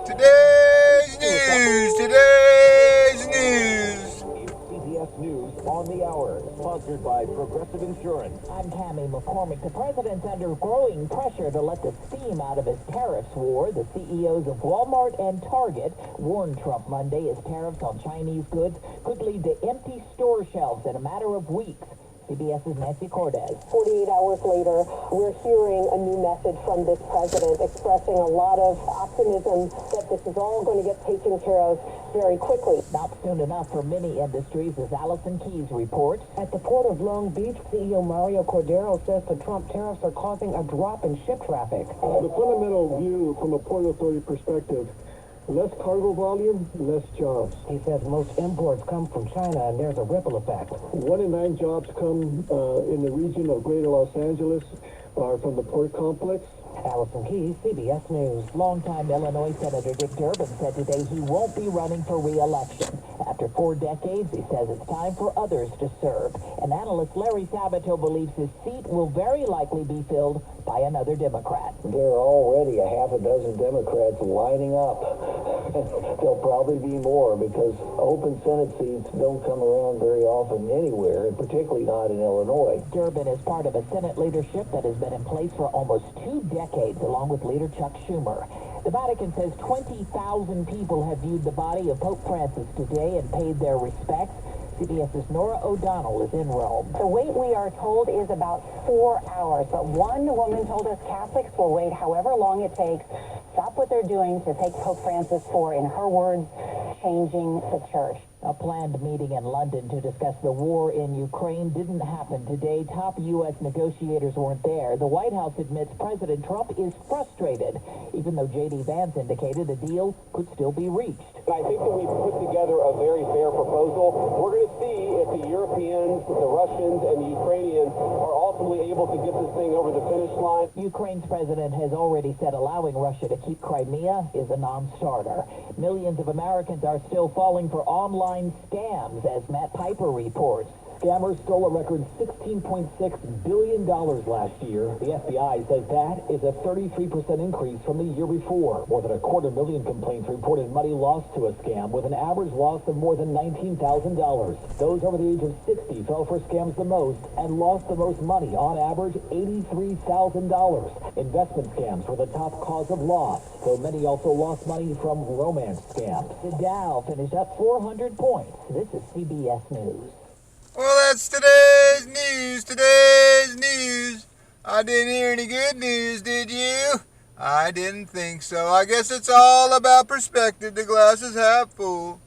Today's news. Today's news. CBS News on the Hour, sponsored by Progressive Insurance. I'm Tammy McCormick. The president's under growing pressure to let the steam out of his tariffs war. The CEOs of Walmart and Target warned Trump Monday as tariffs on Chinese goods could lead to empty store shelves in a matter of weeks. CBS's Nancy Cordes. 48 hours later, we're hearing a new message from this president expressing a lot of optimism that this is all going to get taken care of very quickly. Not soon enough for many industries, as Allison Keyes reports. At the port of Long Beach, CEO Mario Cordero says the Trump tariffs are causing a drop in ship traffic. The fundamental view from a port authority perspective, less cargo volume, less jobs. He says most imports come from China and there's a ripple effect. 1 in 9 jobs come in the region of Greater Los Angeles are from the port complex. Allison Keyes, CBS News. Longtime Illinois Senator Dick Durbin said today he won't be running for re-election. After 4 decades, he says it's time for others to serve. And analyst Larry Sabato believes his seat will very likely be filled by another Democrat. There are already a half a dozen Democrats lining up. There'll probably be more because open Senate seats don't come around very often anywhere, and particularly not in Illinois. Durbin is part of a Senate leadership that has been in place for almost 2 decades, along with leader Chuck Schumer. The Vatican says 20,000 people have viewed the body of Pope Francis today and paid their respects. CBS's Nora O'Donnell is in Rome. The wait, we are told, is about 4 hours, but one woman told us Catholics will wait however long it takes, stop what they're doing to take Pope Francis for, in her words, changing the church. A planned meeting in London to discuss the war in Ukraine didn't happen today. Top U.S. negotiators weren't there. The White House admits President Trump is frustrated, even though J.D. Vance indicated a deal could still be reached. I think that we've put together a very fair proposal. We're going to see if the Europeans, the Russians, and the Ukrainians are ultimately able to get this thing over the finish line. Ukraine's president has already said allowing Russia to keep Crimea is a non-starter. Millions of Americans are still falling for online scams, as Matt Piper reports. Scammers stole a record $16.6 billion last year. The FBI says that is a 33% increase from the year before. More than 250,000 complaints reported money lost to a scam, with an average loss of more than $19,000. Those over the age of 60 fell for scams the most and lost the most money, on average $83,000. Investment scams were the top cause of loss, though many also lost money from romance scams. The Dow finished up 400 points. This is CBS News. Well, that's today's news. Today's news. I didn't hear any good news, did you? I didn't think so. I guess it's all about perspective. The glass is half full.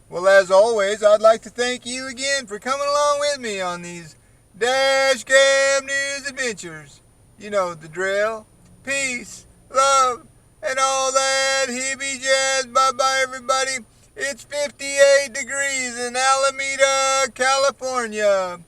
Well, as always, I'd like to thank you again for coming along with me on these Dash Cam News adventures. You know the drill. Peace, love, and all that hippie jazz. Bye-bye, everybody. It's 58 degrees in Alameda, California.